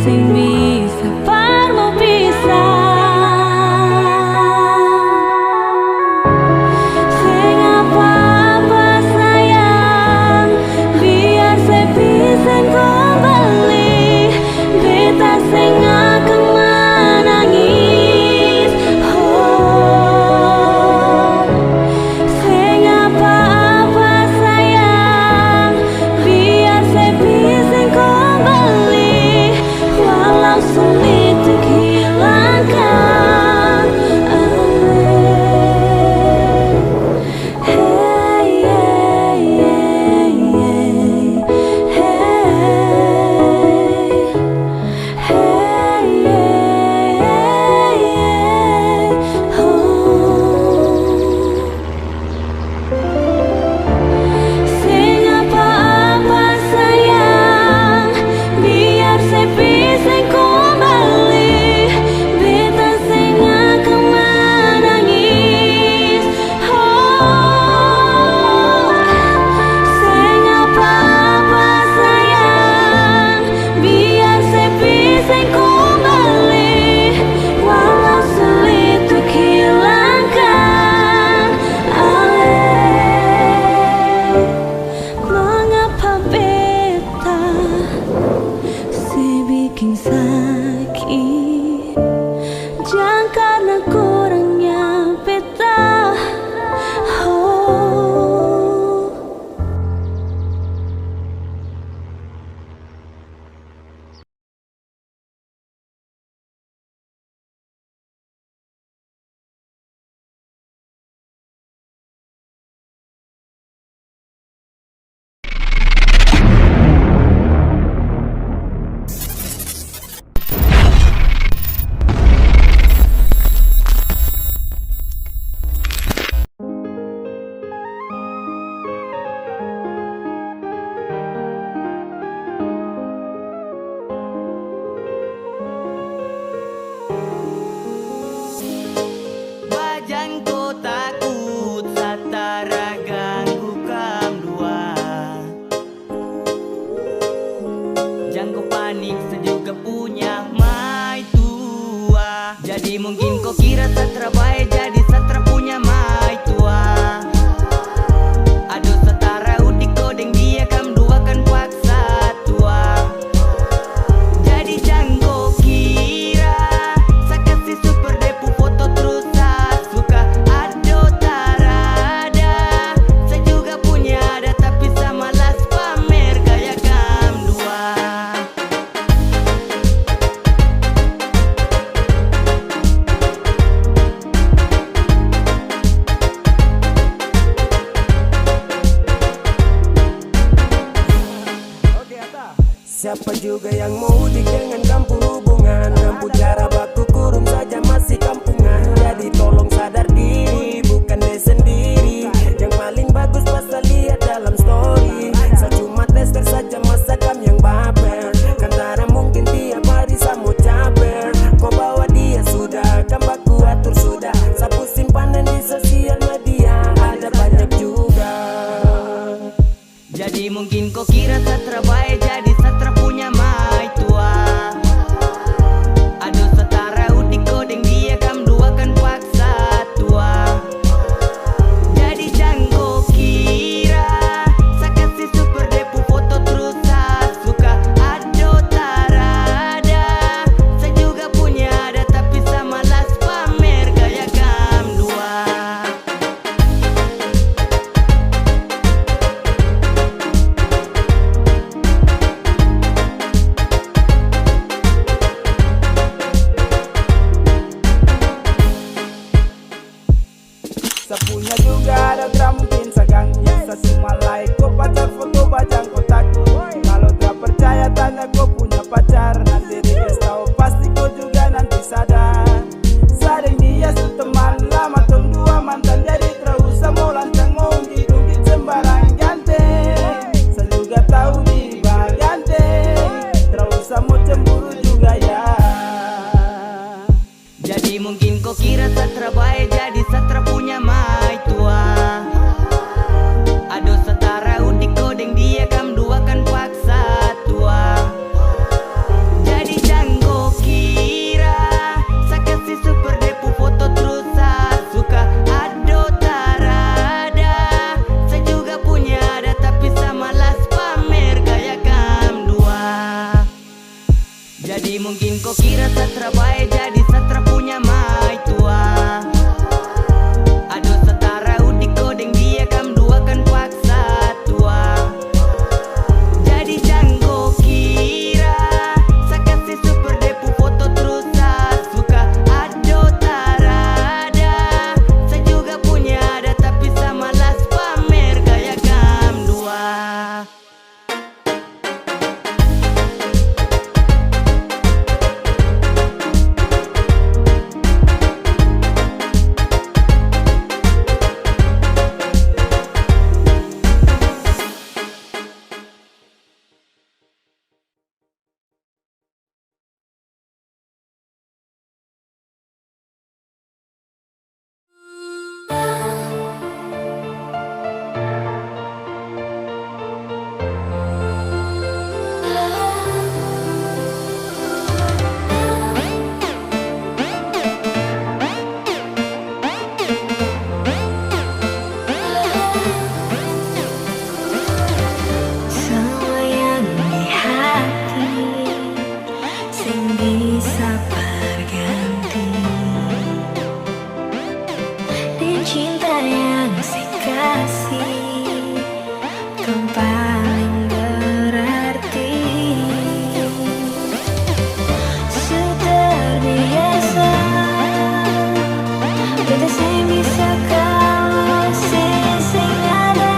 sing bisa parmo pisah. Sing apa-apa sayang, biar saya bisa kembali. Beta sing akan menangis. Oh, sing apa-apa sayang, biar saya bisa kembali. Walau sulit untuk hilangkan. Hey, hey, hey, hey, hey, hey, sing apa-apa sayang, biar saya bisa kembali. Beta sing akan menangis. Oh, sing apa-apa sayang, biar saya bisa kembali. Walau sulit untuk hilangkan. Mengapa beta bikin sakit? Jangan karena kurangnya beta. Oh, Bajangku takut satara ganggu kam dua. Jangko panik sejuga punya mai tua. Jadi mungkin kau kira satra baik, jadi satra punya mai tua. Aduh setara udik kodeng dia kam dua kan paksa tua. Jadi jangko kira sakasi super depu foto terus suka. Aduh tarada, saya juga punya ada tapi sama las pamer gaya kam dua. Siapa juga yang mau udik dengan kampung hubungan? Mampu cara baku kurung saja masih kampungan. Jadi tolong sadar diri, bukan deh sendiri. Yang paling bagus pasal lihat dalam story. Saya cuma tester saja masa kam yang baper. Kantara mungkin tiap hari saya mau caper. Kau bawa dia sudah, kan baku atur sudah. Sapu simpanan di sosial media ada banyak juga. Jadi mungkin kau kira satra baik, jadi satra punya mai tua. Aduh setara udik kodeng dia kam dua kan paksa tua. Jadi jangko kira sakasi super depu foto terus suka. Aduh tarada, saya juga punya ada tapi sama las pamer gaya kam dua. Sapunya juga ada tak mungkin saya ganggu. Saya cuma like kau pacar foto bajang kau takut. Kalau tak percaya tanya kau punya pacar. Nanti dia tahu pasti kau juga nanti sadar. Sadeng dia su teman lama tong dua mantan. Jadi terus mau lancang mau ungkit-ungkit sembarang ganteng. Saya juga tahu diri bah ganteng. Terus mau cemburu juga ya. Jadi mungkin kau kira satra baik, jadi satra punya mai tua. Aduh Jadi mungkin kau kira satra baik, jadi satra punya mai tua. Aduh setara udik kodeng dia kam dua kan paksa tua. Jadi jangan kau kira saya kasih super depu foto terus saya suka. Aduh tarada, saya juga punya ada tapi saya malas pamer gaya kam dua. Semua yang di hati sing bisa berganti dan cinta yang saya kasih kau paling berarti. Sudah biasa kita sing bisa kasih sing ada.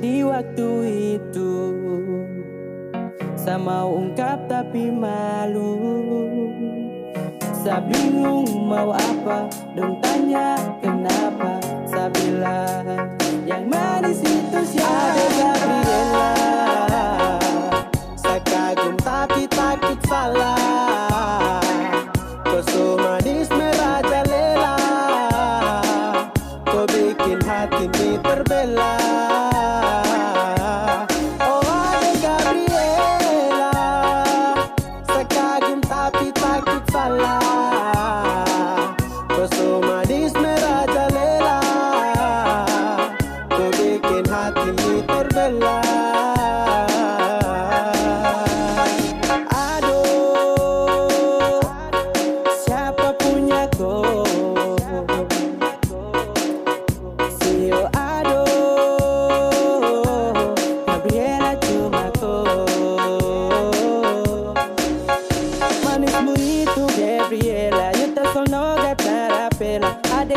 di waktu itu. Sa mau ungkap tapi malu. Sa bingung mau apa, dong tanya kenapa. Sa bilang yang manis itu siapa? Gabriela. Sa kagum tapi takut salah. Kau so manis merajalela. Kau bikin hati ini terbelah. Oh ada Gabriela. Sa kagum tapi takut salah. Kau so manis merajalela. Kau bikin hati ini terbelah.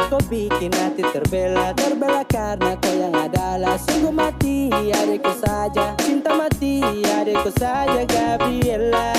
Kau bikin hati terbelah, terbelah karena kau yang adalah sungguh mati adikku saja, cinta mati adikku saja Gabriela.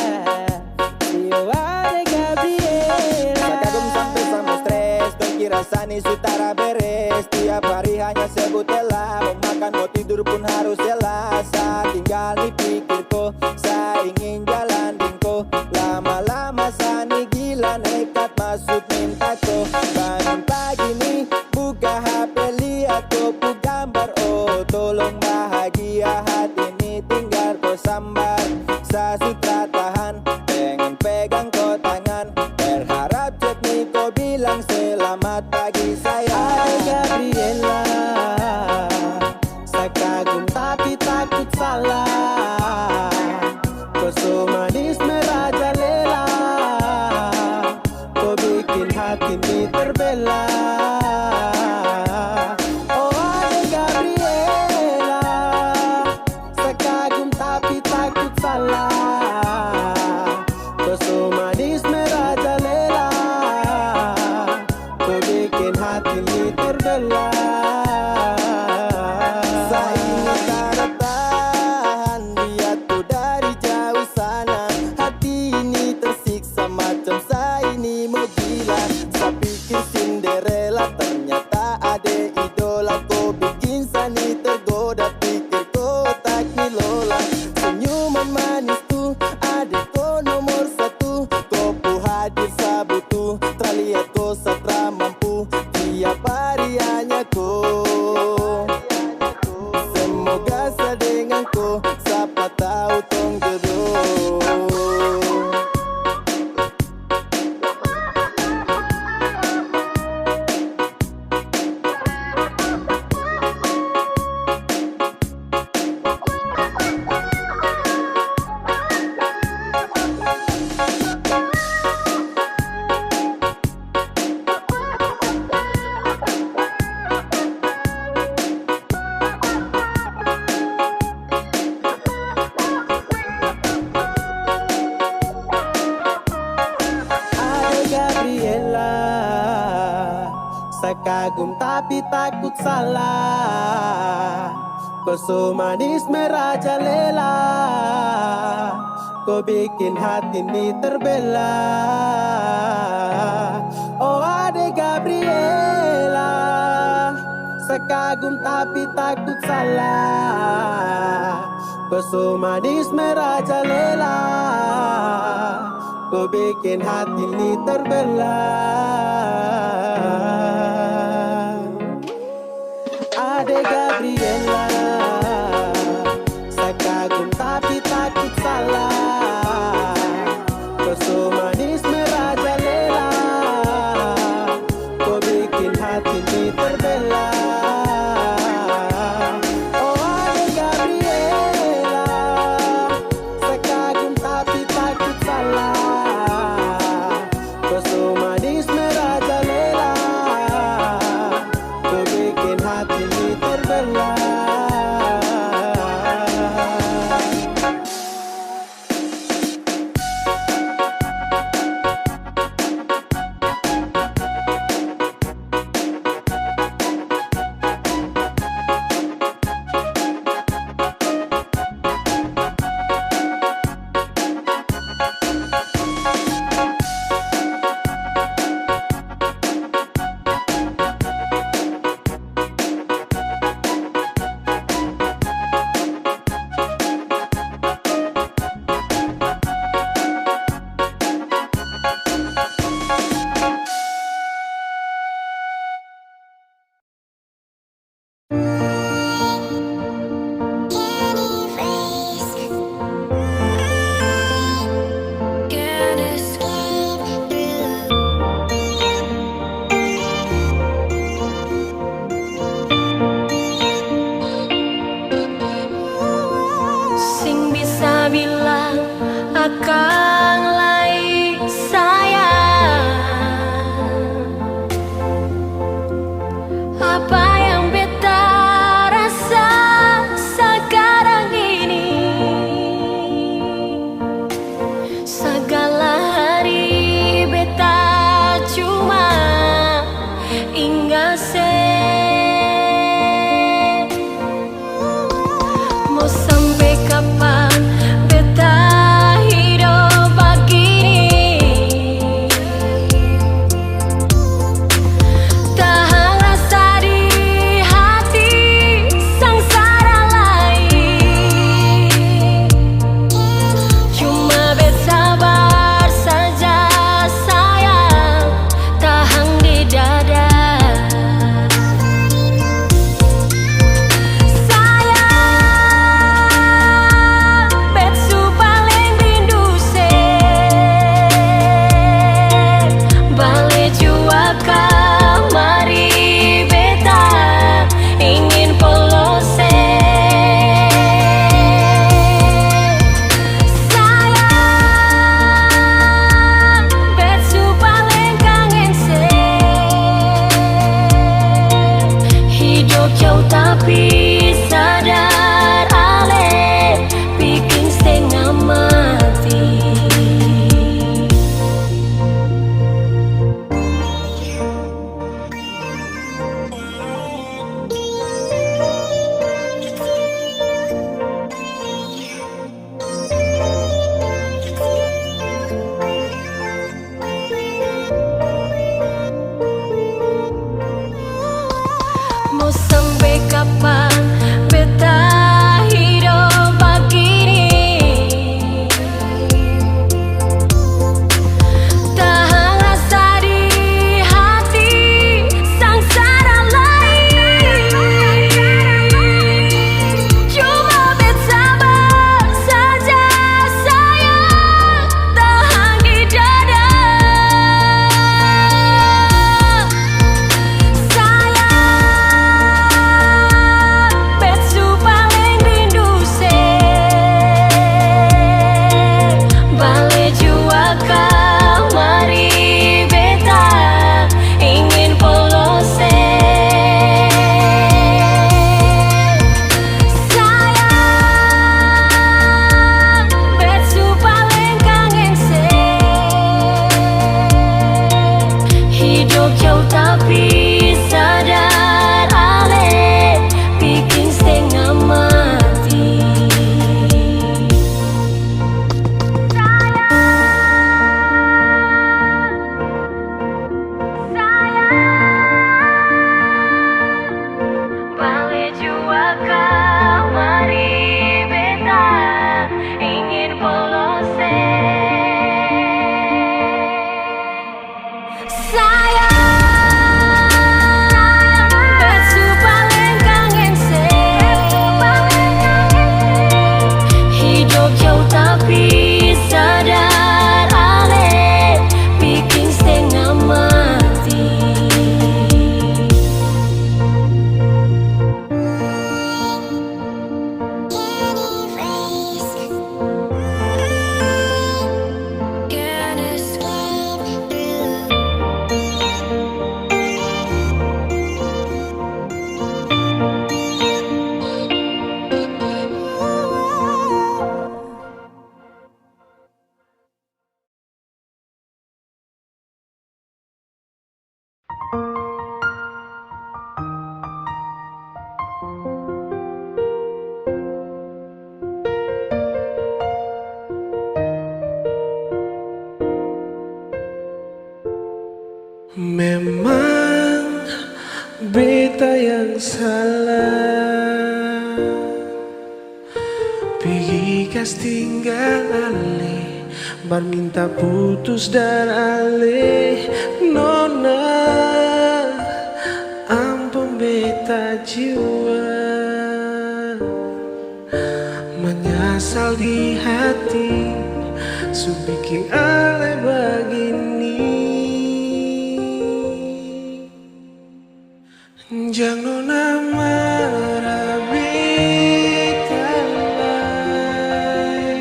Yo adek Gabriela. Sa kagum sampai sama stres, dong kira sani sutara beres. Tiap hari hanya sebut Ella, mau makan mau tidur pun harus Ella. Sa tinggal di pikirku, sa ingin jalan dingko. Lama-lama sani gila nekat masuk mintaku. Bangun pagi nih buka HP lihat kopu gambar. Oh tolong bahagia hati ini tinggal kau sambar. Sa sutra tahan pengen pegang kau tangan. Berharap chat nih kau bilang selamat pagi sayang. Ada Gabriela. Sa kagum tapi takut salah. Kau so manis merajalela. Kau bikin hati ini terbelah. Oh ada Gabriela. Sa kagum tapi takut salah. Kau so manis merajalela. Kau bikin hati ini terbelah. Sa ingin tak tahan lihat tu dari jauh sana. Hati ini tersiksa macam sa ini mau gila. Sa pikir Cinderella ternyata ada idola. Kau bikin sa ni tergoda pikir kau tak nilola. Senyuman manis tu ada kau nomor satu. Kau pu hadir sa butuh, terlihat kau satra mampu. Tiap hari hanya kau. Semoga sa dengan kau siapa tahu tong jodoh. Sa kagum tapi takut salah. Kau so manis merajalela. Kau bikin hati ini terbelah. Oh ada Gabriela. Sa kagum tapi takut salah. Kau so manis merajalela. Kau bikin hati ini terbelah. Ada Gabriela. Sa kagum tapi takut salah. Kau so manis merajalela. Kau bikin hati ini terbelah. Oh ada Gabriela. Sa kagum tapi takut salah. Kau so manis merajalela. Kau bikin hati ini terbelah. belakang lai sayang, apa yang beta rasa sekarang ini. Segala hari beta cuma ingat mau sampai kapan beta hidup begini. Tahan rasa di hati sengsara lain, cuma bersabar saja sayang, tahan di dada. Tapi sadar ale bikin setengah mati. Mau sampai kapan beta hidup begini. Tahan rasa di hati sengsara lain, cuma bersabar saja sayang, tahan di dada. Tapi sadar ale bikin setengah mati. Balik jua kamari beta ingin polose. Tapi sadar ale bikin setengah mati. Memang beta yang salah, pergi kas tinggal ale, bar minta putus dan ale. Nona, ampun beta jiwa, menyesal di hati, su bikin ale begini. Jangan nona marah beta lai,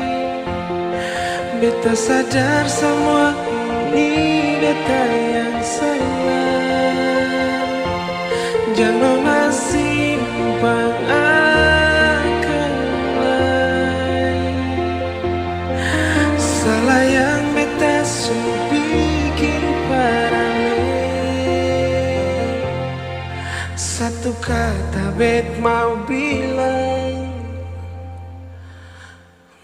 Beta sadar semua ini beta yang salah. Jangan simpang akan lain. Salah yang beta bikin paralel. Satu kata bet mau bilang,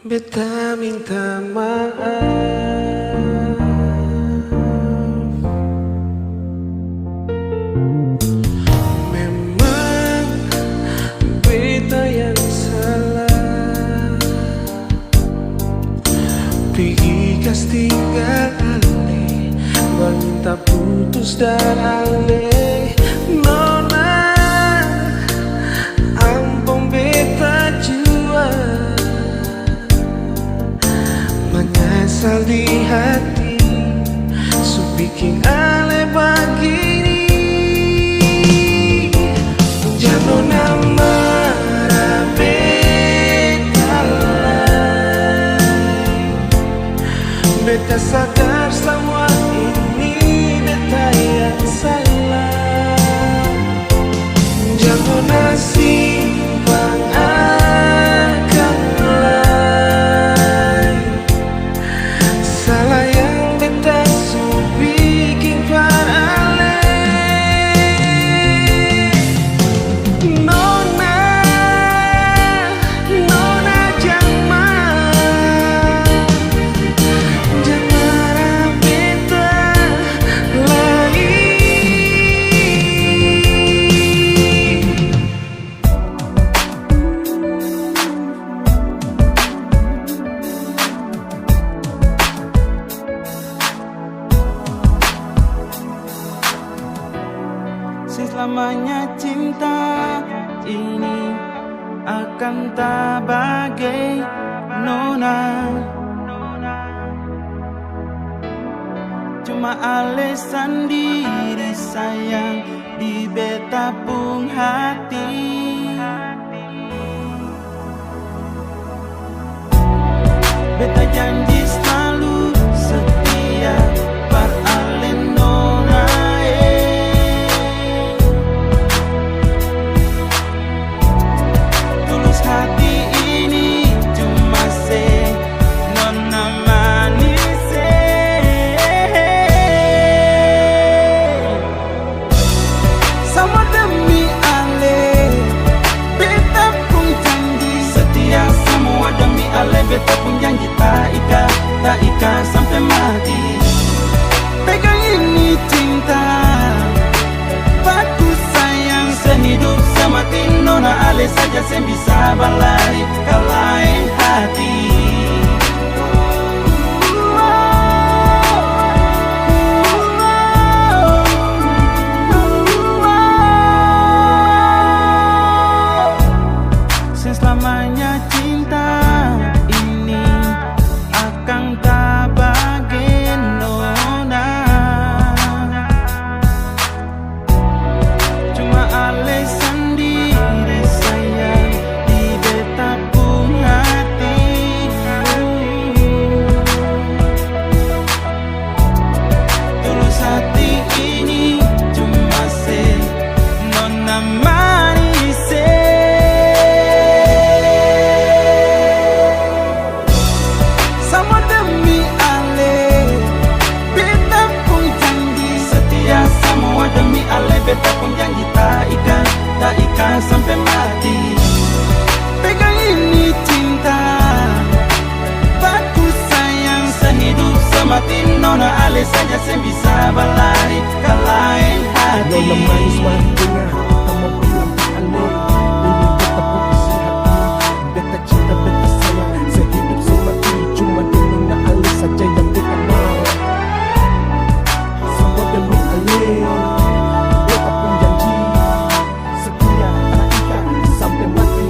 beta minta maaf. Memang beta yang salah. Pergi kas tinggal ale, minta putus dan ale. Nona, ampun beta jua menyesal di hati, su bikin ale begini. Jangan nama beta lain. Beta sadar semua ini beta yang salah. Jangan simpang akan lain. Salah yang beta bikin paralel. Nona, nona jangan marah beta lain. Selamanya cinta ini akan tak bagai nona. Cuma alasan diri sayang di beta pung hati. Beta janji selalu setia par ale nona. Tulus hati ini cuma se nona manis. Sama demi ale, beta pun janji setia. Semua demi ale, beta pun janji tak ika sampai mati. Pegang ini cinta, bagus sayang sehidup semati. Nona ale saja yang bisa balik ke lain hati. Selamanya cinta ini akan tak bagai nona. Cuma alasan diri sayang di beta pun hati. Tulus hati ini cuma se nona manis. Sama demi ale, beta pun janji setia. Semua demi ale, beta pun janji tak ika sampai mati. Pegang ini cinta, bagus sayang sehidup semati. Nona ale saja yang bisa balik ke lain hati. Nona manis waktunya kamu bilang ale, ini beta pun isi hati. Beta cinta beta sayang sehidup semati. Cuma di nona ale saja yang beta mau. Semua demi ale, beta pun janji setia tak ika sampai mati.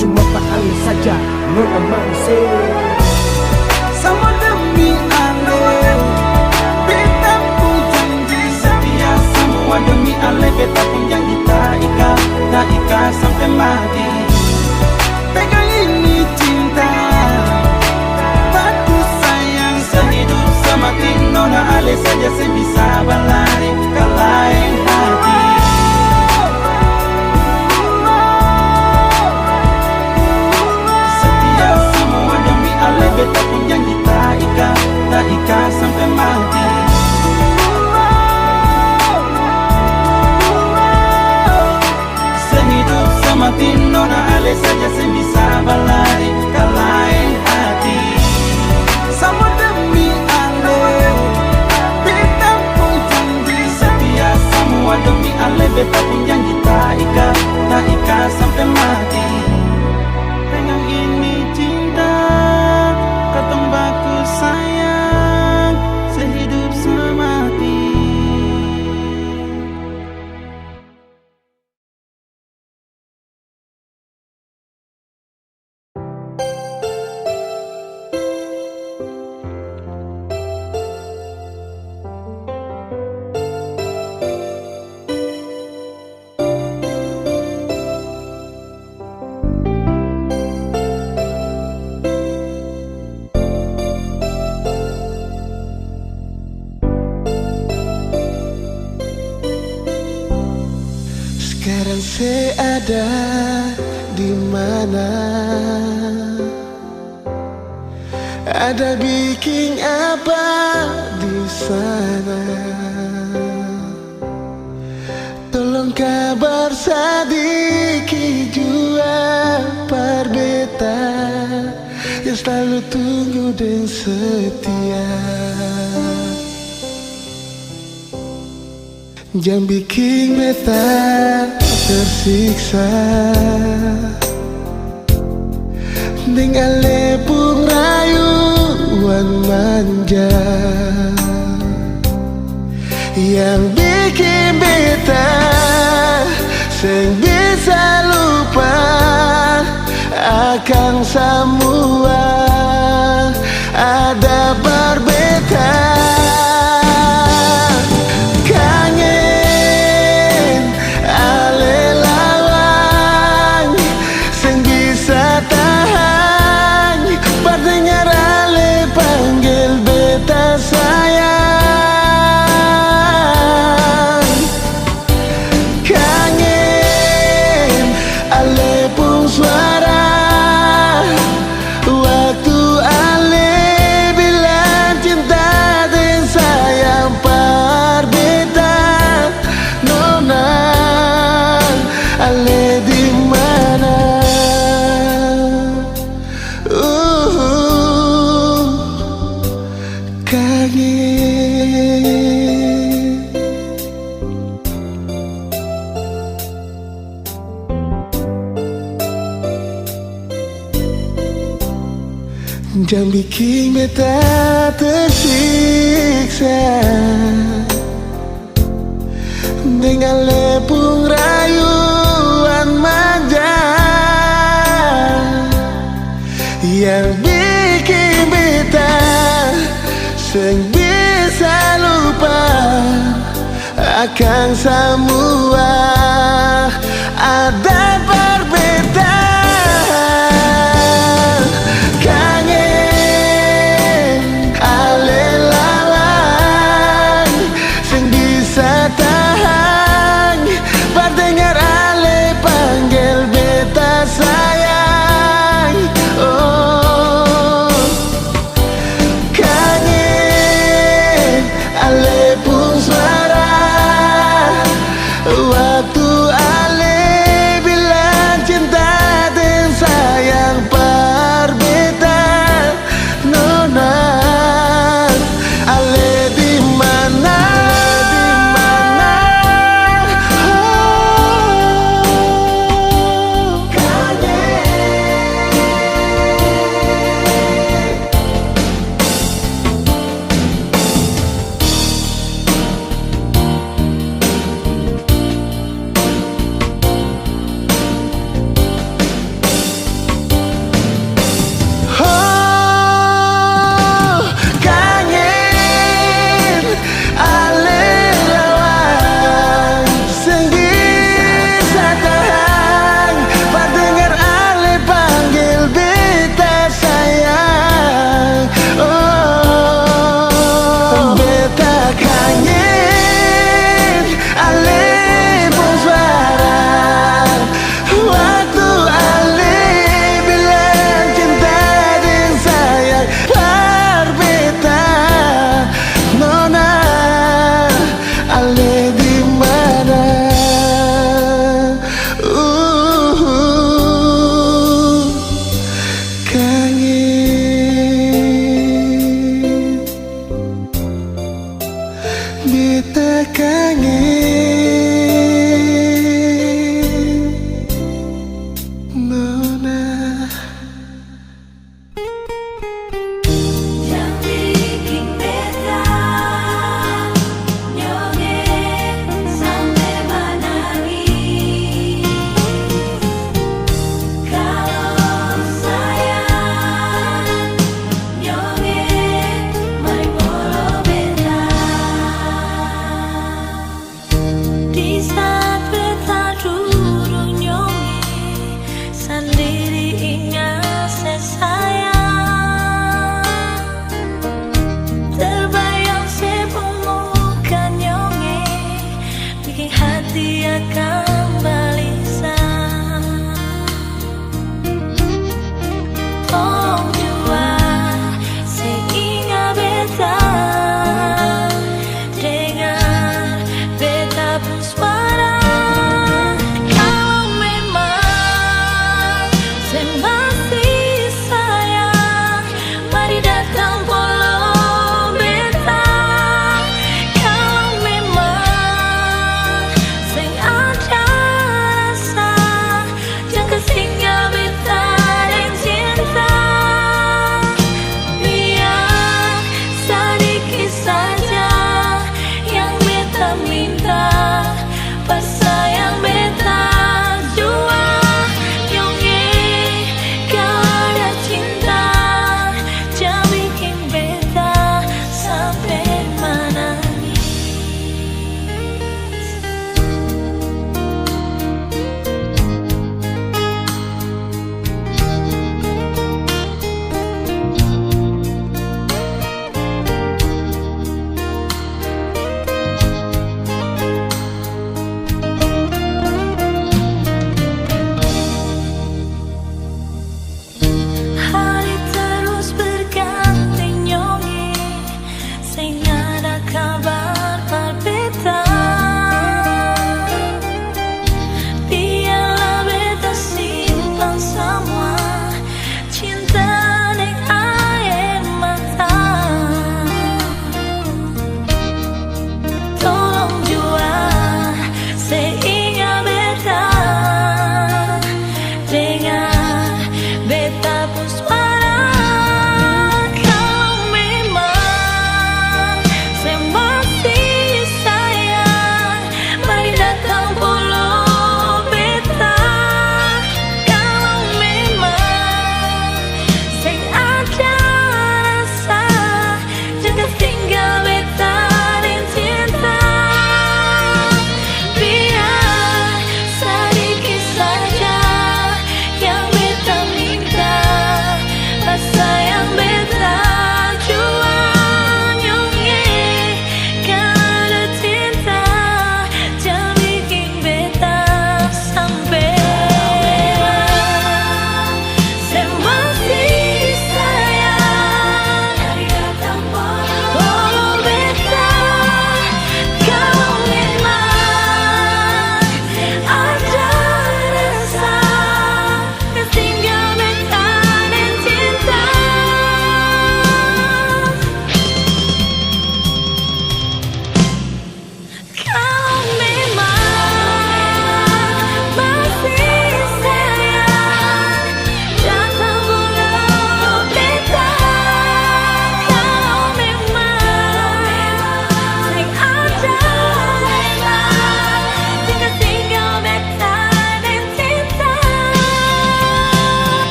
Cuma tak ale saja nona manis. Sama demi ale, beta pun janji setia. Semua demi ale, beta pun janji tak ika sampai mati. Pegang ini cinta, bagus sayang nona ale saja saya bisa berlari ke lain hati. Setia semua demi ale beta pun janji tak ikat sampai mati. Sehidup semati nona ale saja saya bisa berlari ke lain hati. Sama demi ale beta pun janji, setia semua demi ale beta pun janji tak ikat sampai mati. Dengan ini cinta katong baku sayang sehidup semati. Sekarang saya ada di mana? Ada bikin apa di sana? Tolong kabar sedikit jua par beta yang selalu tunggu dan setia. Jangan bikin beta tersiksa dengan lepung rayuan manja yang bikin beta seng bisa lupa akan semua ada berbeda. Jangan bikin beta tersiksa dengan lepung rayuan manja yang bikin beta seng bisa lupa akan semua ada berbeda.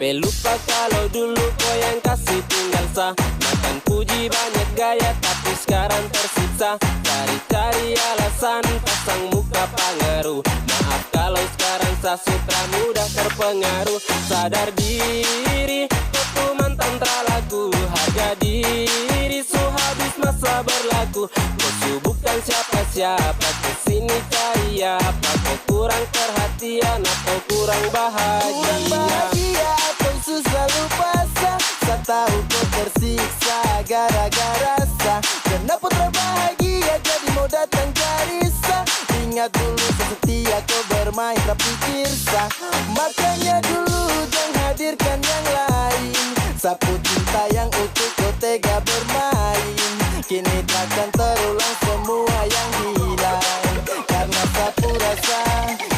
Sampai lupa kalau dulu kau yang kasih tinggal sah. Makan puji banyak gaya tapi sekarang tersiksa. Cari-cari alasan pasang muka pangeru. Maaf kalau sekarang saya sutra mudah terpengaruh. Sadar diri kau tuh mantan terlaku. Harga diri su habis masa berlaku. Kau su bukan siapa-siapa. Kesini cari apa? Kau kurang perhatian atau kurang bahagia? Kurang bahagia atau susah lupa sah. Saya tahu kau tersiksa gara-gara sah. Kenapa terbahagia jadi mau datang cari sah. Ingat dulu setia kau bermain tapi pikir sah. Makanya dulu jangan hadirkan yang lain. Sapu cinta yang utuh kau tega bermain. Kini takkan terulang semua yang hilang. Karena sapu rasa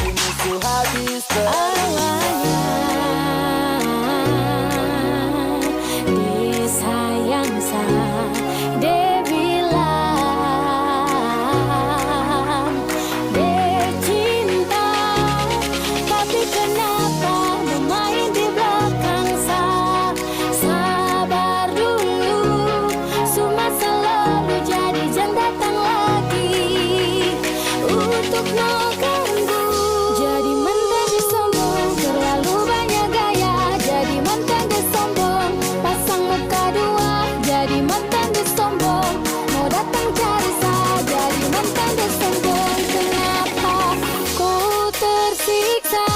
ini su habis Disayang sa de bilang de cinta, tapi kenapa bermain di belakang sa? Sabar dulu, semua selalu jadi jangan datang lagi untuk no ganggu. Jadi mantan disombong, terlalu banyak gaya. Jadi mantan disombong, pasang muka dua. Jadi mantan disombong, mau datang cari sah. Jadi mantan disombong, kenapa ku tersiksa?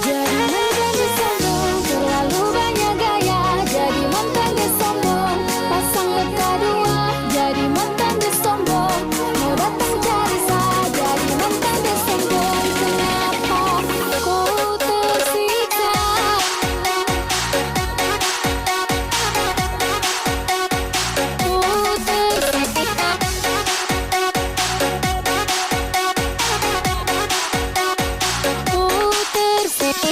Jadi mantan disombong, terlalu banyak gaya. Jadi mantan disombong, pasang muka dua. Jadi mantan disombong, mau datang cari sah. Jadi mantan disombong, kenapa ku tersiksa? Ku tersiksa. Ku tersiksa.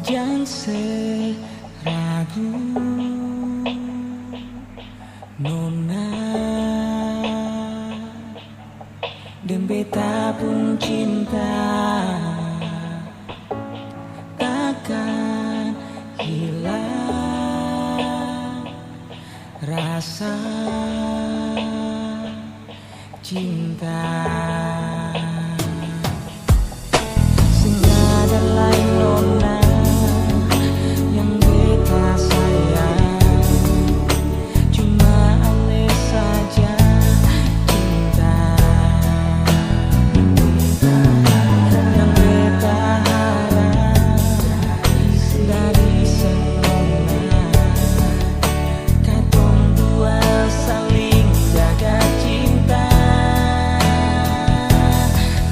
Jangan seragu Nona dan beta pun cinta takkan hilang rasa cinta. Sehingga ada lain nona yang beta sayang, cuma aneh saja cinta yang beta harap dari semua. Katong dua saling jaga cinta.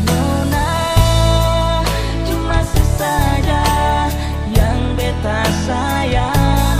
Nona cuma sesaja yang beta sayang,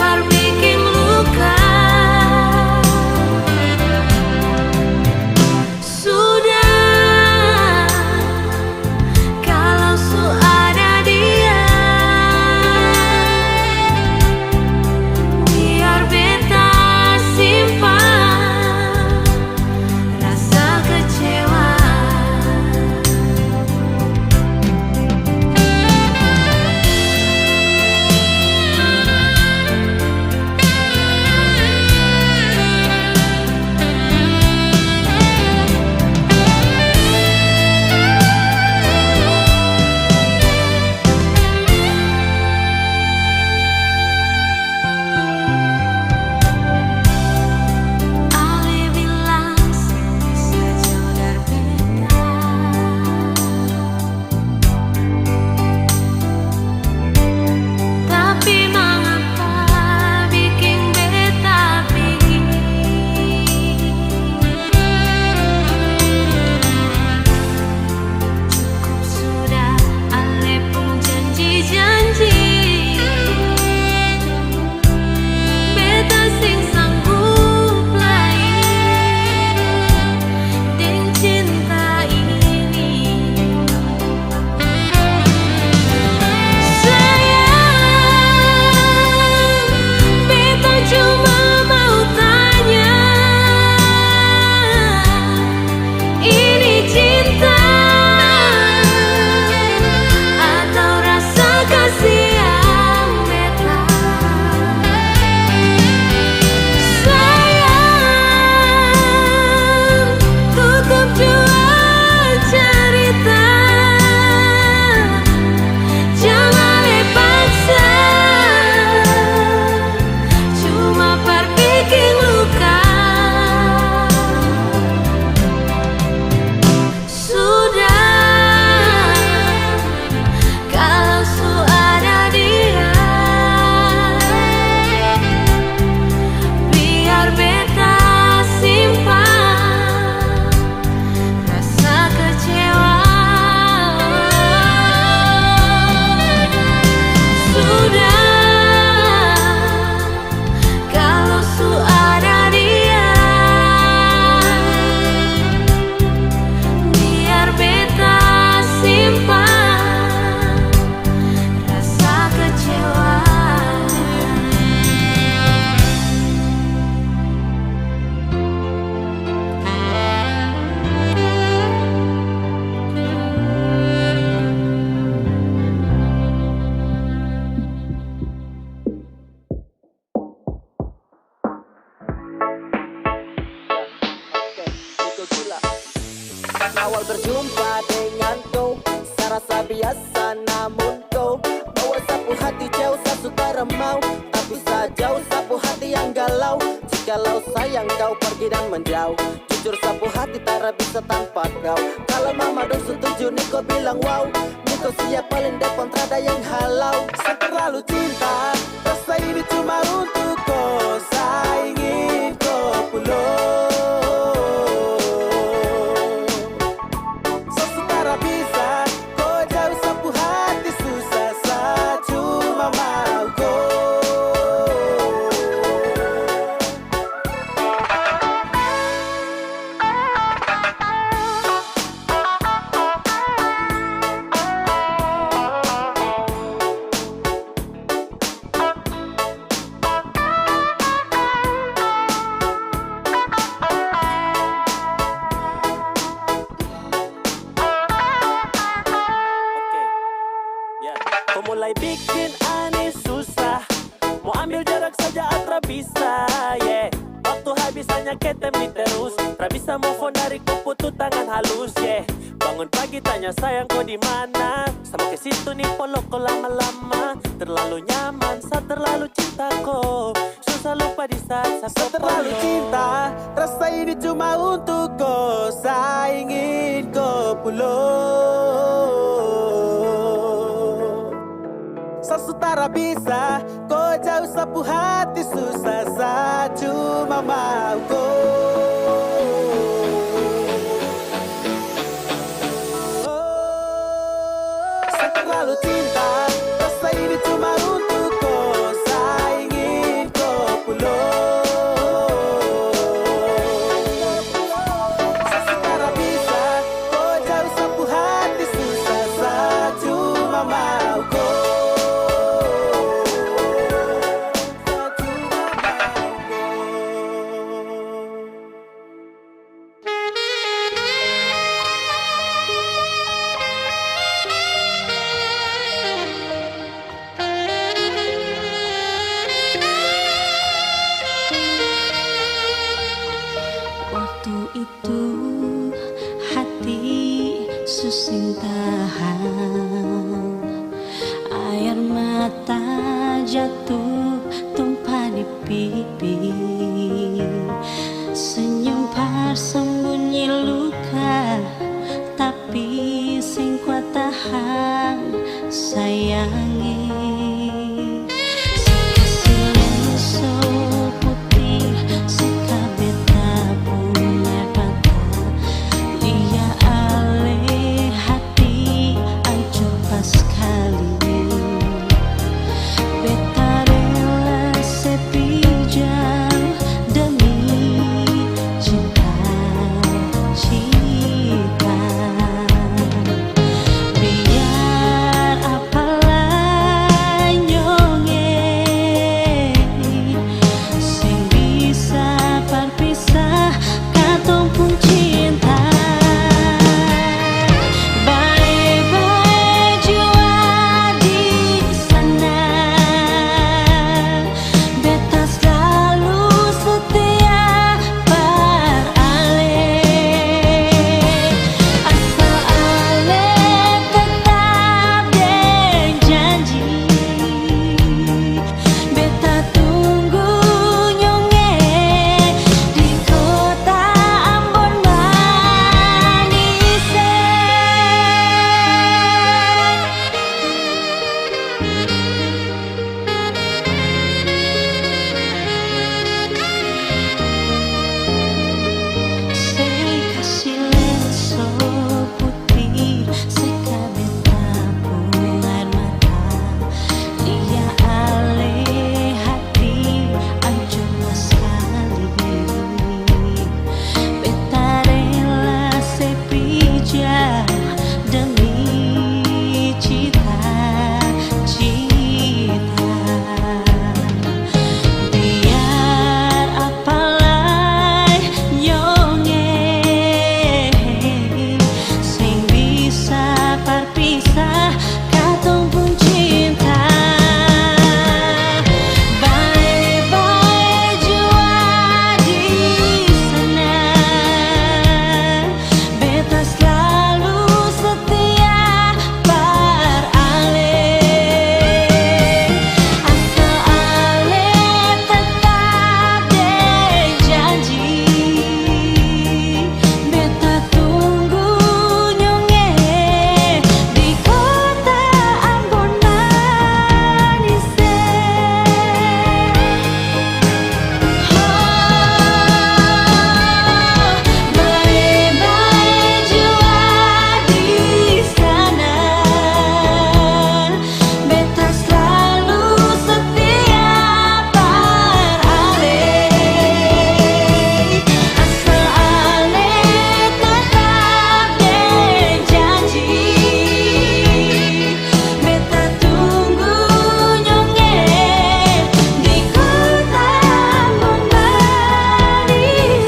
biar bikin luka. Sudah, kalau su ada dia, biar beta simpan rasa kecewa. Ale bilang sejauh dari beta, tapi mengapa bikin beta pikir cukup sudah ale pun janji-janji. Beta sing sanggup lain deng cinta ini. Sayang, beta cuma mau tanya, ini cinta atau rasa kasih yang beta? Sayang, tutup jua cerita, jangan lepaksa, cuma perbikin luka. Sudah, kalau su ada dia, biar beta simpan rasa kecewa. Sudah, kalau su ada dia, biar beta simpan rasa kecewa. Awal berjumpa dengan kau, serasa biasa namun kau bawa sapu hati jauh saudara mau, tapi sejauh sapu hati yang galau. Jikalau sayang kau pergi dan menjauh, jujur sapu hati tak bisa tanpa kau. Kalau mama dong setuju Niko bilang wow, Niko siap paling depan trada yang halau. Saya terlalu cinta, rasa ini cuma untuk kau, saya ingin kau pulang. Bisa kau jauh sapu hati susah, saya cuma mau mulai bikin aneh susah, mau ambil jarak saja atra bisa, yeah. Waktu habis hanya ketemi terus, tak bisa move on dari kupu tuh tangan halus, yeah. Bangun pagi tanya sayang kau di mana, sama ke situ nih polok kau lama-lama. Terlalu nyaman, saya terlalu cinta kau, susah lupa di saat saya terlalu cinta. Rasa ini cuma untuk kau, saya ingin kau pulang. Sesutara bisa, kau jauh sapu hati susah, saya cuma mau saya terlalu cinta, rasa ini cuma untuk kau, saya ingin pipi. Senyum persembunyi luka, tapi sing kuat tahan sayangi. Sekasih lenso putih, sekabe tabung air mata. Dia alih hati, ancur pas kali. Beta rela sepi jauh demi cinta. Biar apalah nyonge, sing bisa berpisah katong pun cinta. Bye-bye jua di sana, beta selalu setia beralih. Asal ale tetap deng janji, beta tunggu nyonge di kota Ambon manis. Sekasih lenso putih, sekabe tabung air mata. Dia alih hati, ancur pas kali. Beta rela sepi jauh demi cita-cita. Biar apalah nyonge, sing bisa berpisah katong pun cinta. Bye-bye jua di sana, beta selalu setia beralih. Asal ale tetap deng janji, beta tunggu nyonge di kota Ambon manis. Bye-bye jua di sana, beta selalu setia beralih. Asal ale tetap deng janji, beta tunggu nyonge di kota Ambon manis.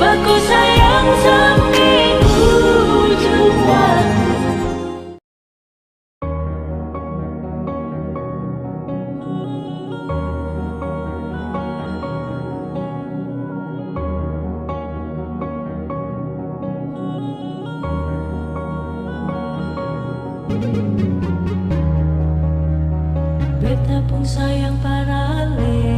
Baku sayang sampai ujung waktu. Beta pun sayang parale,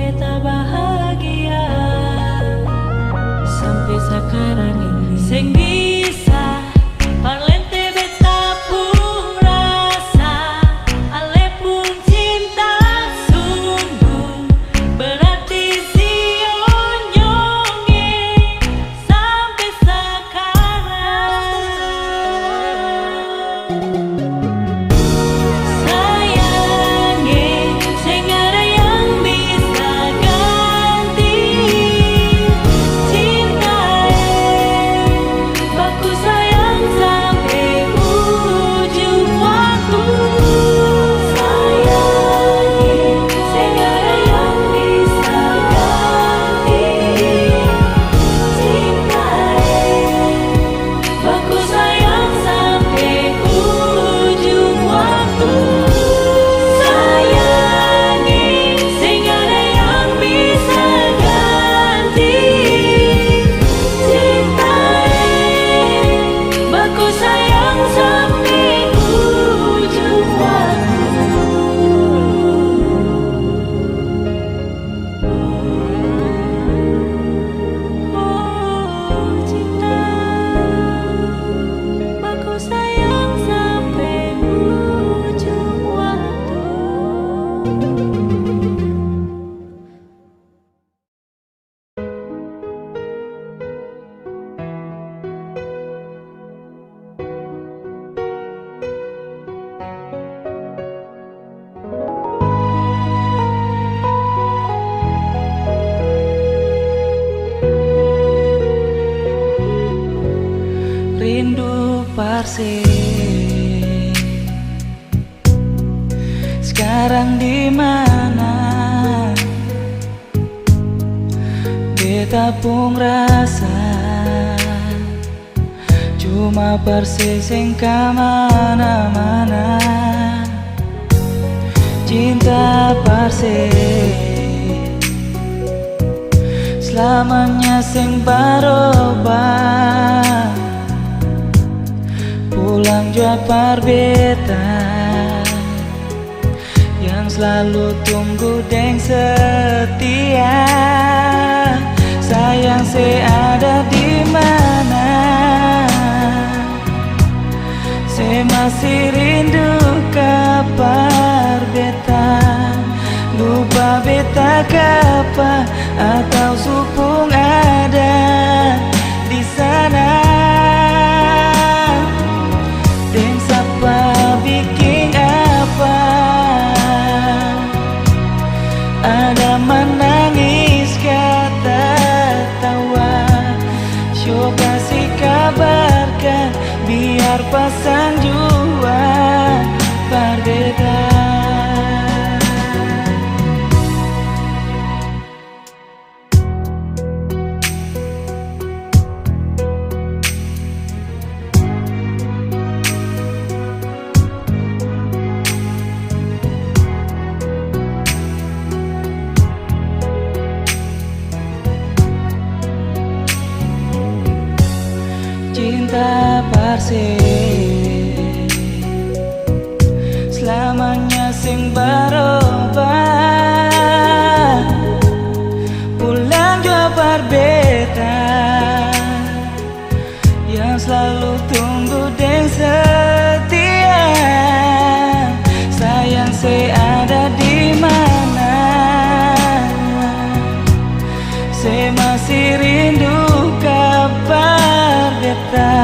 beta bahagia sampai sekarang ini. Sing bisa parlente beta pun rasa, ale pun cinta sungguh berarti sionyonge sampai sekarang. Sayange, sing ada yang bisa ganti cintae, baku sayang sampai ujung waktu. Sayange, sing ada yang bisa ganti cintae, baku sayang sampai ujung waktu. Sayangi, sing ada yang bisa ganti cintae, baku sayang sampai ujung waktu. Oh, cinta, baku sayang sampai ujung waktu. Rindu parse, sekarang di mana? Beta pun rasa cuma parse sing kamana-mana. Cinta parse selamanya sing barobah, pulang jua par beta yang selalu tunggu deng setia. Sayang ada di mana? Saya masih rindu kabar beta, lupa beta kapa atau supung ada di sana. Deng sapa bikin apa? Ada menangis kata tawa, syok kasih kabarkan biar pasang jua berbeda. Cinta parse selamanya sing barobah, pulang jua berbeda yang selalu tunggu deng setia. Sayang ada di mana? Saya masih rindu kabar beta,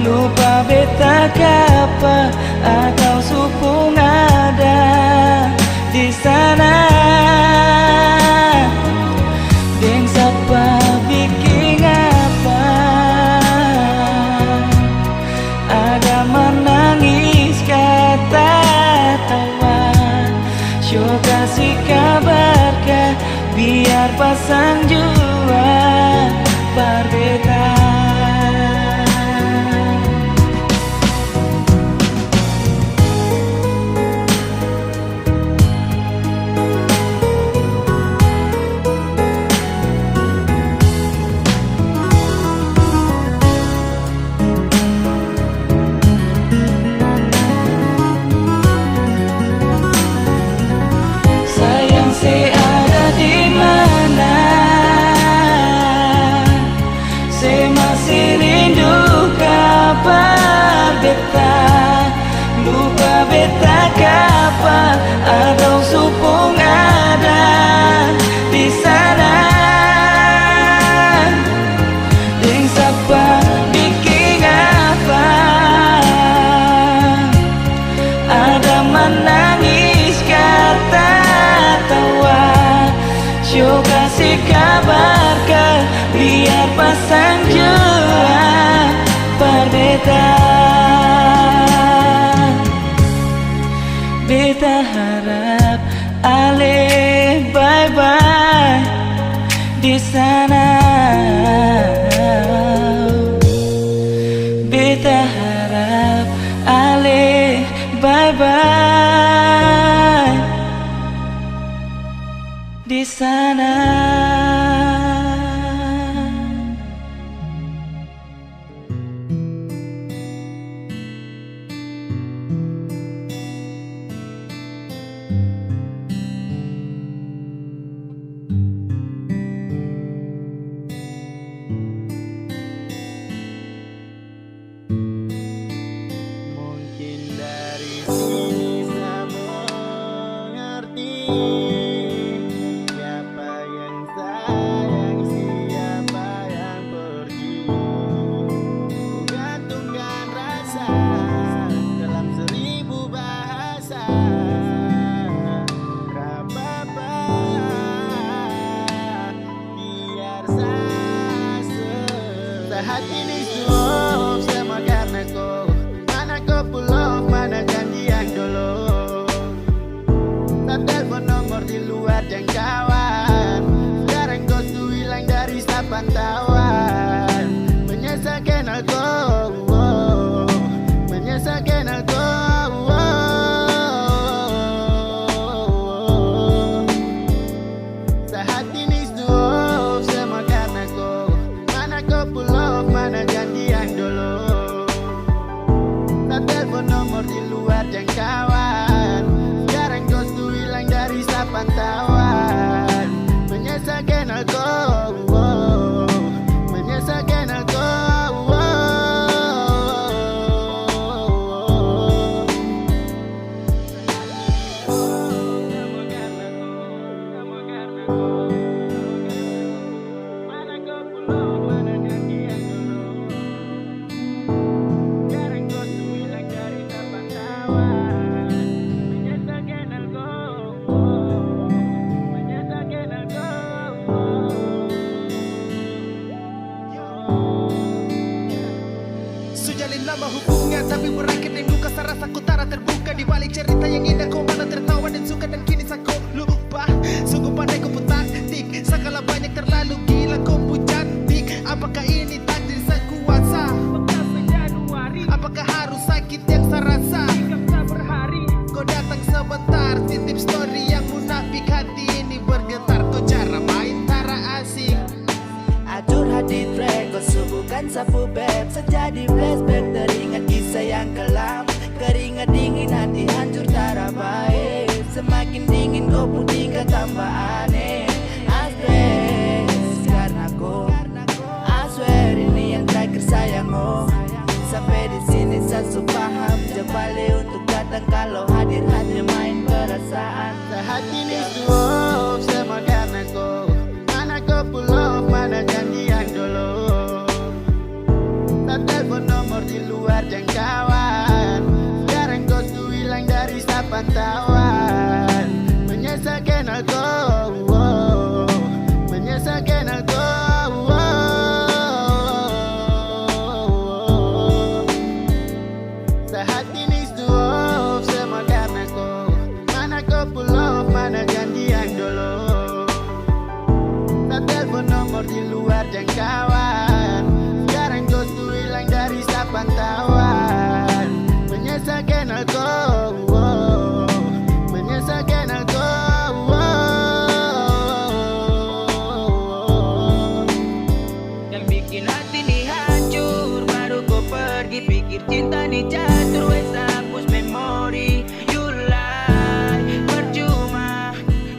lupa beta kapa atau supung ada di sana. Deng sapa bikin apa? Ada menangis kata tawa, syok kasih kabarkan biar pasang jua berbeda. Sayang ada Ayo kasih kabar ke biar pasang jua berbeda. Beta harap ale bye-bye di sana. Beta harap ale bye-bye di sana. Mungkin dari sini saya mengerti siapa yang sayang, siapa yang pergi. Gantungkan rasa dalam 1000 bahasa. Gapapa, biar saat ini suap sama karena kau. Mana kau pulau, mana janji yang dulu. Tak telepon nomor di luar jangkauan. Sekarang kau tuh hilang dari pantauan. Menyesalkan aku, menyesalkan aku. Saat ini suap sama karena kau. Mana kau pulau, mana janji yang dulu. Tak telepon nomor di luar jangkauan. Sekarang kau tuh hilang dari pantauan. Menyesalkan aku, menyesalkan aku. Mana kau pulau, mana janji yang dulu. Sekarang kau tuh hilang dari pantauan. Menyesalkan aku, menyesalkan aku. Sujalin lama hubungan tapi berakhir dengan duka. Saya rasa ku tak terbuka di balik cerita yang indah. Kau malah tertawa dan suka dan kini saya kau lupa. Sungguh pandai kau pun taktik. Segala banyak terlalu gila kau pun cantik. Apakah ini takdir sekuasa? Apakah harus sakit yang saya rasa? Kau datang sebentar, titip story yang munafik. Hati ini bergetar, kau cara main tara asing. Atur hati track, kau subuhkan sapu beb. Sejadi flashback teringat kisah yang kelam. Keringat dingin hati hancur tara baik. Semakin dingin kau pun tinggal tambah aneh. Asbes karena kau, I swear ini yang terakhir sayang oh. Sampai di sini saya paham. Jebale untuk datang kalau hadir hanya main perasaan. Saat ini suap sama karena kau. Mana kau pulau, mana janji yang dulu. Tak telepon nomor di luar jangkauan. Sekarang kau tuh hilang dari pantauan. Menyesalkan aku, menyesalkan aku. Saat ini suap sama karena kau. Mana kau pulau, mana janji yang dulu. Tak telepon nomor di luar jangkauan. Sekarang kau tuh hilang dari pantauan. Menyesalkan aku, menyesalkan aku. Yang bikin hati nih hancur. Baru kau pergi pikir cinta nih catur. Wes hapus memori. You lie, percuma.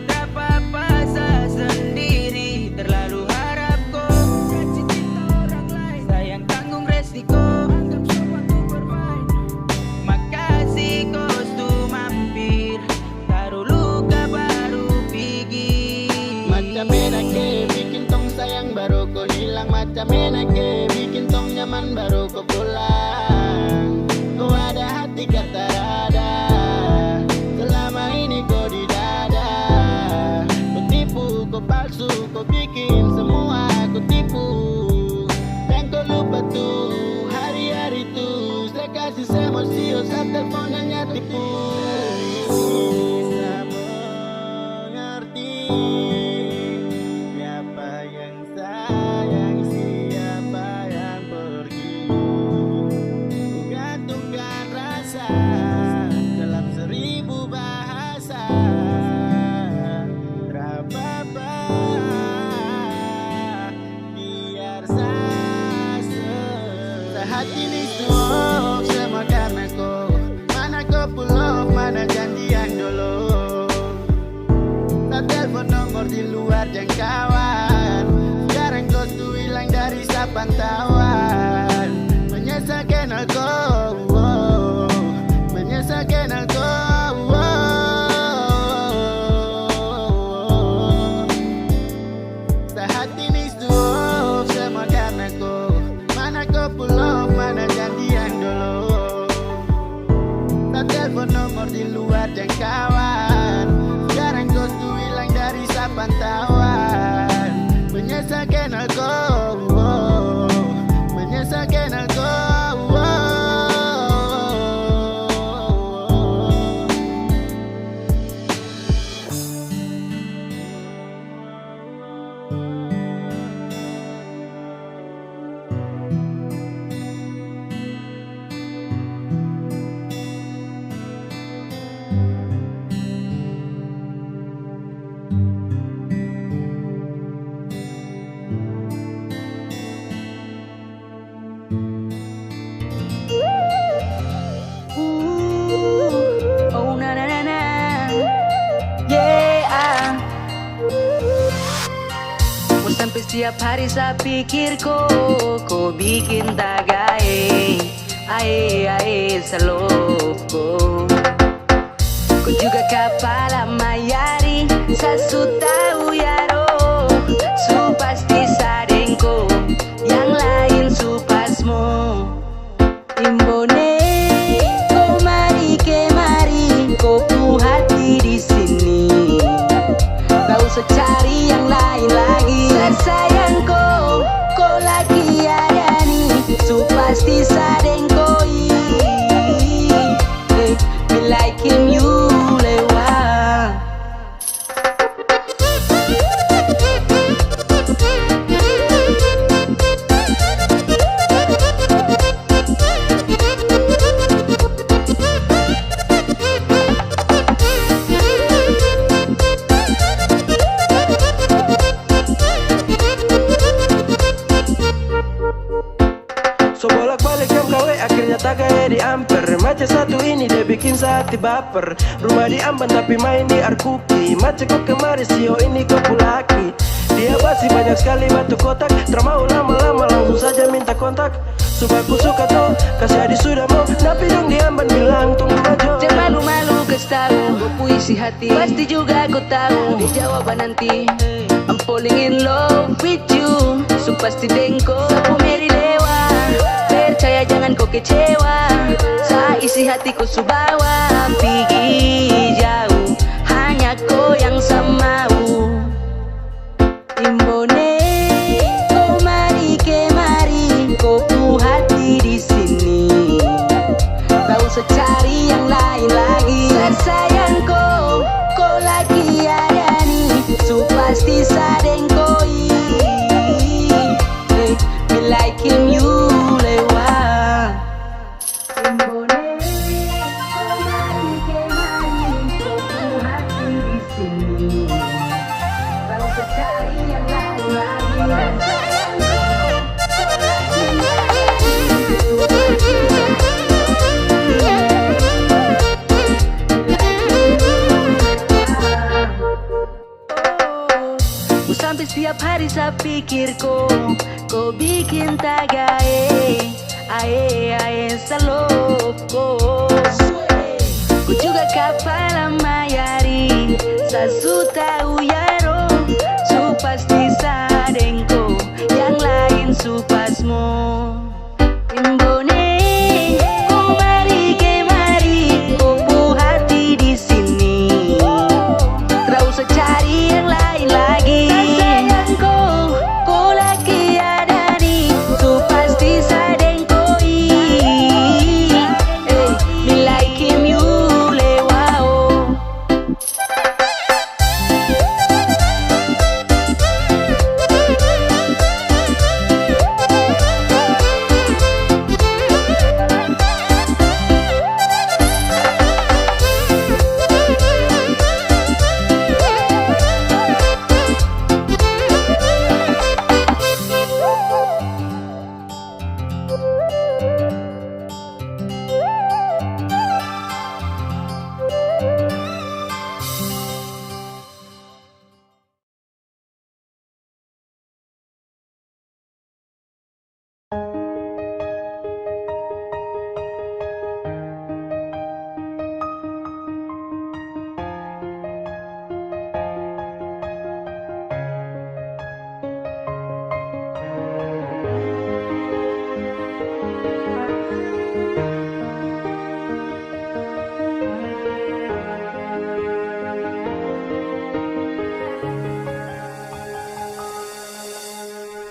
Tak apa-apa saya sendiri. Terlalu harap kau kasih cinta orang lain. Sayang tanggung resiko. Anggap sesuatu bermain. Makasih kau tuh mampir. Taruh luka baru pergi. Macam enake bikin tong sayang baru kau hilang. Macam enake bikin tong nyaman baru kau pulang. Kau ada hati kata ada. Selama ini kau di dada. Kau tipu kau palsu. palsu, kau bikin semua aku tipu. Dan kau lupa tuh hari-hari tuh saya kasih emosi, saat teleponnya tipu. Bisa mengerti siapa yang sayang, siapa yang pergi. Gantungkan rasa dalam 1000 bahasa. Terapa biar sehati ini semua semua karena kau. Mana kau pull off, mana janjian dulu. Tak telepon nomor di luar jangkauan. Sekarang kau tuh hilang dari pantauan. Menyesal kenal kau, menyesal kenal kau. Sehati ini semua semua karena kau. Mana kau pull off, mana janjian dulu. Tak telepon nomor di luar jangkauan. Sekarang kau tuh hilang dari pantauan. Menyesal kenal kau, menyesal kenal kau. Oh na na na na, yeah. Mau sampai setiap hari saya pikir kau bikin tagai, ae selalu kau juga kepala mayari, sasu tahu yaro, su pasti sadengko, yang lain su pasmo, imbone. Hati di sini, tak usah cari yang lain lagi. Sayang kau lagi ada nih, su pasti sadeng koi. Me liking you lewat. So bolak-balik jam KW akhirnya tak kayak di Amper. Macet satu ini dia bikin hati baper. Rumah di Amban tapi main di Arkuki. Macet kok kemari sio ini kau pulaki. Dia basi banyak sekali batu kotak. Termau lama-lama langsung saja minta kontak. Subaku suka toh kasih adi sudah mau. Tapi dong di Amban bilang tunggu aja. Jangan malu-malu kasih tahu puisi hati. Pasti juga aku tahu di jawaban nanti. I'm falling in love with you. So pasti dengko sapu meri lewa. Percaya jangan kau kecewa. Saya isi hatiku subawa. Pergi jauh hanya kau yang sama. Imbone oh mari kemari, kau hati di sini. Tak usah cari yang lain lagi. Sayang kau lagi ada nih, su pasti sadeng koi. Me liking you lewat. Imbone oh mari kemari, kau hati di sini. Tak usah cari yang lain lagi. Sampai setiap hari saya pikir kau bikin tagai, ae selalu ku juga kepala mayari, sasu tahu yaro, su pasti sadengko, yang lain su pasmo. Imbone oh mari kemari, kau hati di sini. Tak usah cari yang lain lagi.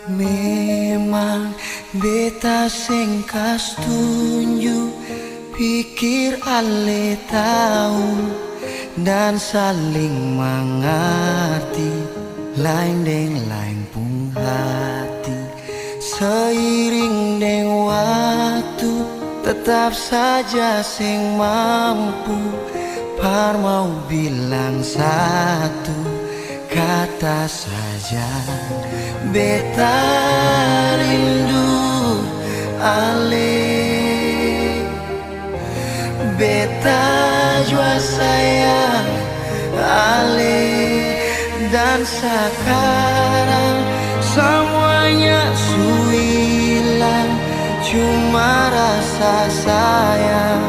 Memang beta sing kas tunjuk, pikir ale tahu dan saling mengerti, lain deng lain pun hati. Seiring deng waktu, tetap saja sing mampu par mau bilang satu kata saja. Beta rindu ale, beta jua sayang ale, dan sekarang semuanya su hilang, cuma rasa sayang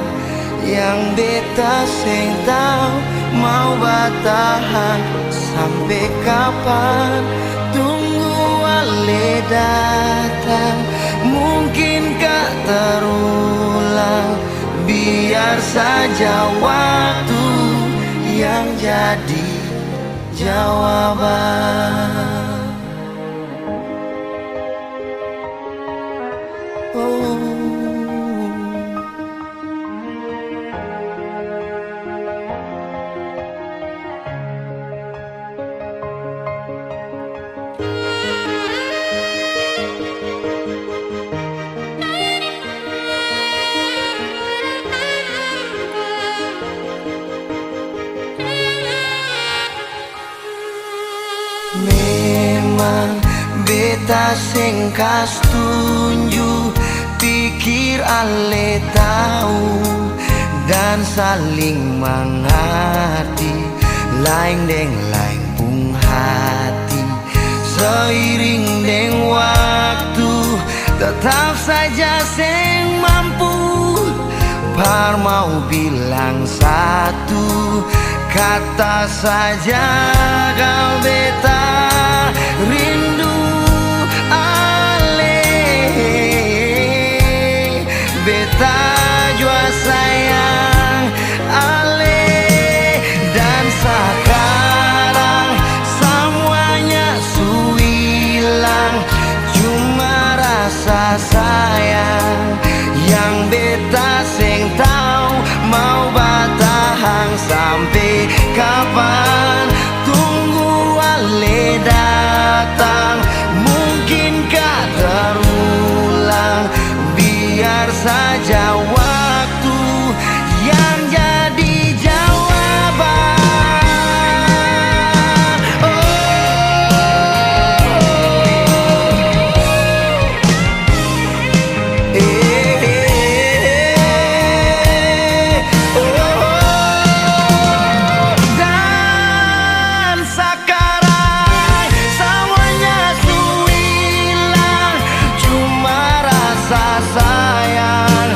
yang beta sing tahu mau bertahan sampai kapan. Tunggu ale datang, mungkinkah terulang? Biar saja waktu yang jadi jawaban. Oh. Memang beta sing kas tunjuk, pikir ale tahu dan saling mengerti, lain deng lain pun hati. Seiring deng waktu, tetap saja sing mampu par mau bilang satu kata saja. Kau beta rindu ale, beta jua sayang ale, dan sekarang semuanya su hilang, cuma rasa sayang yang beta sing tahu mau bertahan sampai kapan. Tunggu ale datang, mungkinkah terulang? Biar saja waktu yang jadi jawaban. Dan sekarang semuanya su hilang, cuma rasa sayang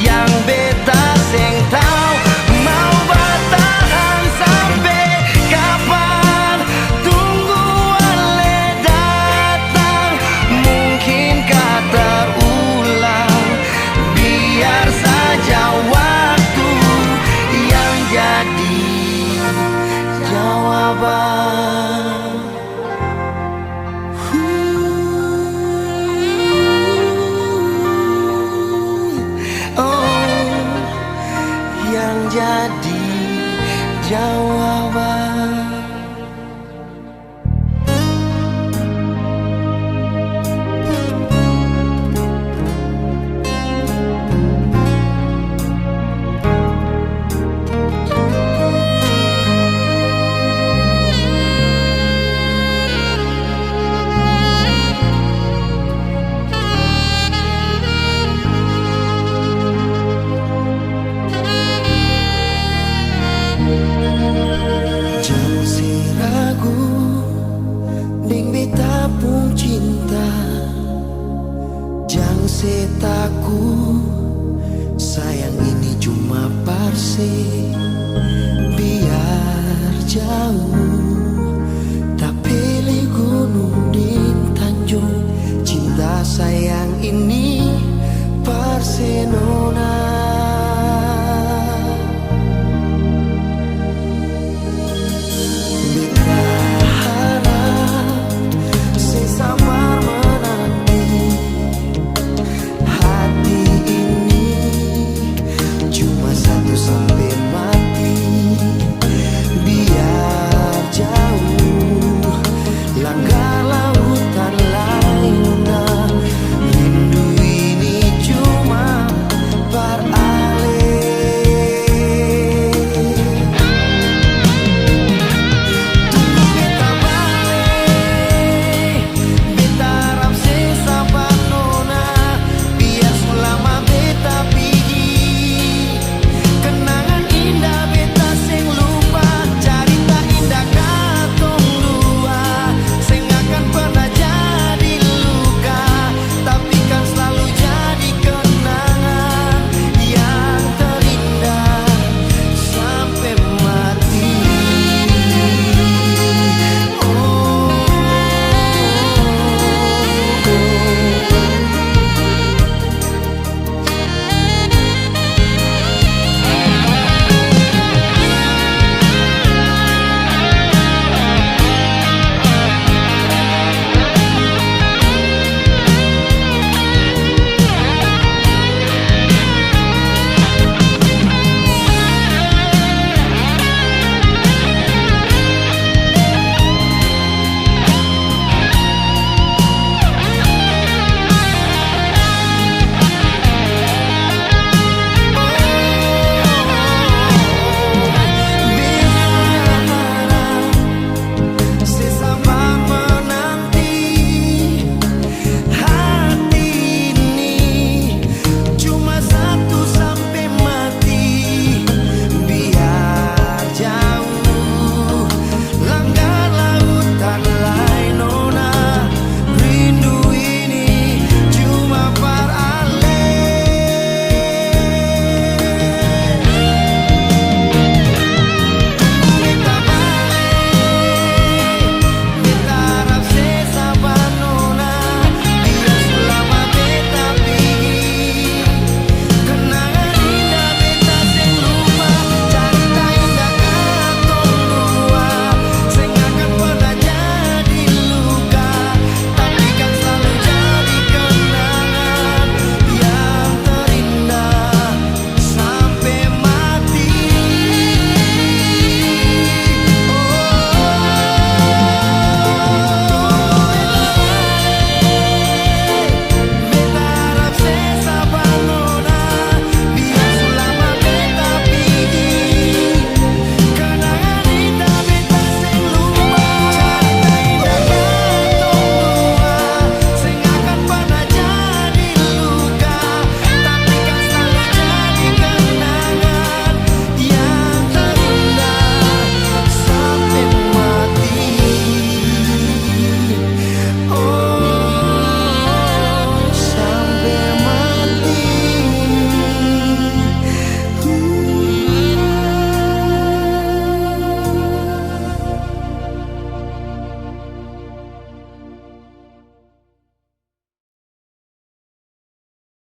yang beta sing tahu mau bertahan sampai kapan. Tunggu ale datang, mungkinkah terulang? Biar saja waktu yang jadi jawaban. Oh, yang jadi jawaban. Jangan si ragu deng beta pun cinta, jangan si takut, sayang ini cuma parse. Biar jauh tak pilih gunung dan tanjung, cinta sayang ini parse nona. Beta harap si sabar Langkah